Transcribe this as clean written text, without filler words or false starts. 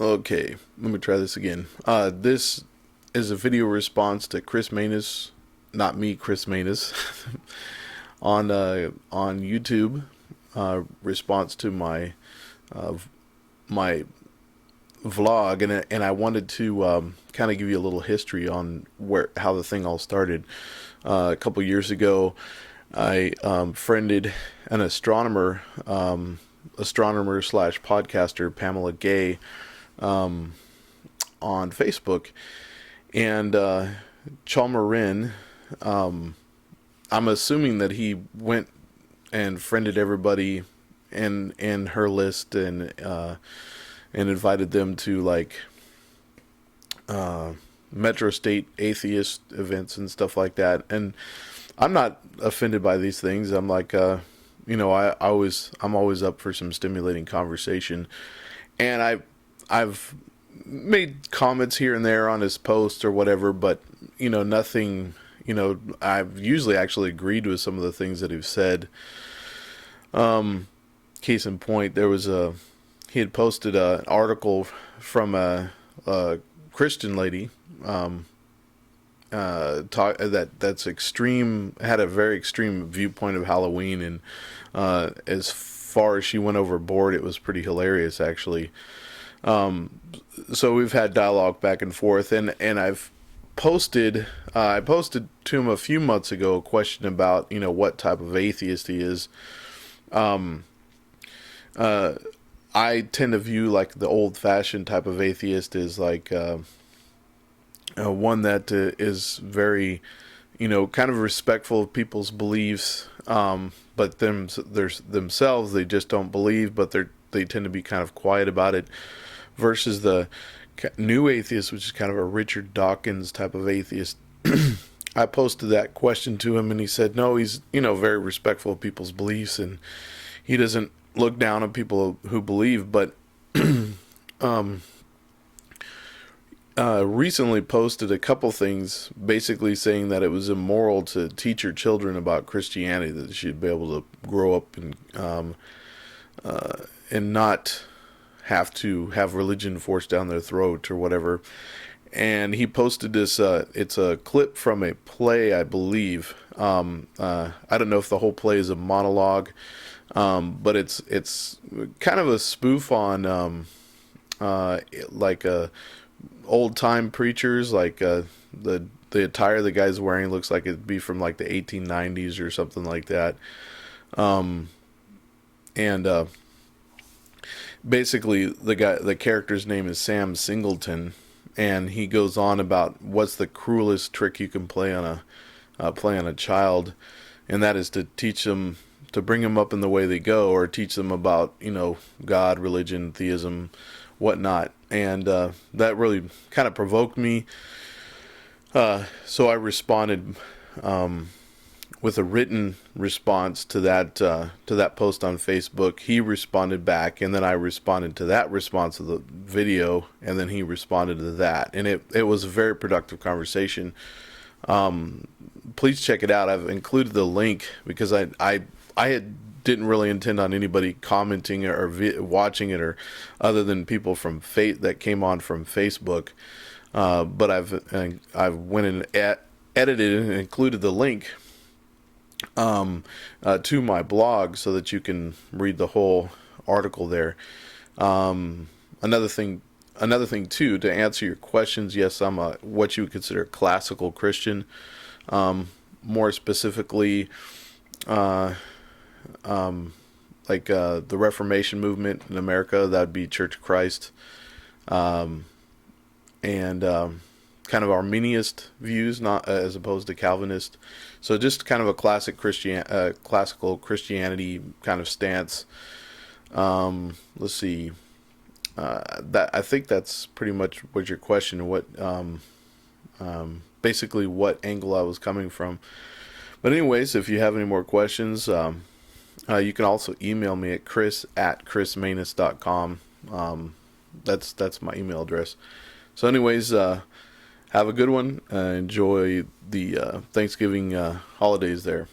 Okay, let me try this again. This is a video response to Chris Maness, not me, Chris Maness, on YouTube. Response to uh, my vlog, and I wanted to kind of give you a little history on how the thing all started. A couple years ago, I friended an astronomer slash podcaster, Pamela Gay, on Facebook, and Chalmarin, I'm assuming that he went and friended everybody in her list, and invited them to like metro state atheist events and stuff like that. And I'm not offended by these things. I'm like, I'm always up for some stimulating conversation, and I've made comments here and there on his posts or whatever, but nothing. I've usually actually agreed with some of the things that he's said. Case in point, he had posted an article from a Christian lady, that's extreme, had a very extreme viewpoint of Halloween, and as far as she went overboard, it was pretty hilarious, actually. So we've had dialogue back and forth, and I posted to him a few months ago a question about what type of atheist he is. I tend to view like the old-fashioned type of atheist is like one that is very, kind of respectful of people's beliefs, but themselves, they just don't believe, but they tend to be kind of quiet about it, versus the new atheist, which is kind of a Richard Dawkins type of atheist. I posted that question to him, and he said, no, he's, very respectful of people's beliefs, and he doesn't look down on people who believe, but recently posted a couple things basically saying that it was immoral to teach your children about Christianity, that they should be able to grow up and not have to have religion forced down their throat or whatever. And he posted this, it's a clip from a play, I believe. I don't know if the whole play is a monologue, but it's kind of a spoof on like old time preachers, like the attire the guy's wearing looks like it'd be from like the 1890s or something like that. And basically the character's name is Sam Singleton, and he goes on about what's the cruelest trick you can play on a child, and that is to teach them, to bring them up in the way they go, or teach them about God, religion, theism, whatnot. And that really kind of provoked me, so I responded with a written response to that post on Facebook. He responded back, and then I responded to that response of the video, and then he responded to that, and it was a very productive conversation. Please check it out. I've included the link because I didn't really intend on anybody commenting or watching it, or other than people from that came on from Facebook. But I've went and edited and included the link to my blog so that you can read the whole article there. Another thing too, to answer your questions, yes, I'm what you would consider a classical Christian. More specifically, like the Reformation movement in America, that would be Church of Christ, and kind of Arminianist views, not as opposed to Calvinist. So just kind of a classical Christianity kind of stance. Let's see. I think that's pretty much what your question. Basically what angle I was coming from. But anyways, if you have any more questions, you can also email me at chris@chrismaness.com. That's my email address. So anyways, have a good one. Enjoy the Thanksgiving holidays there.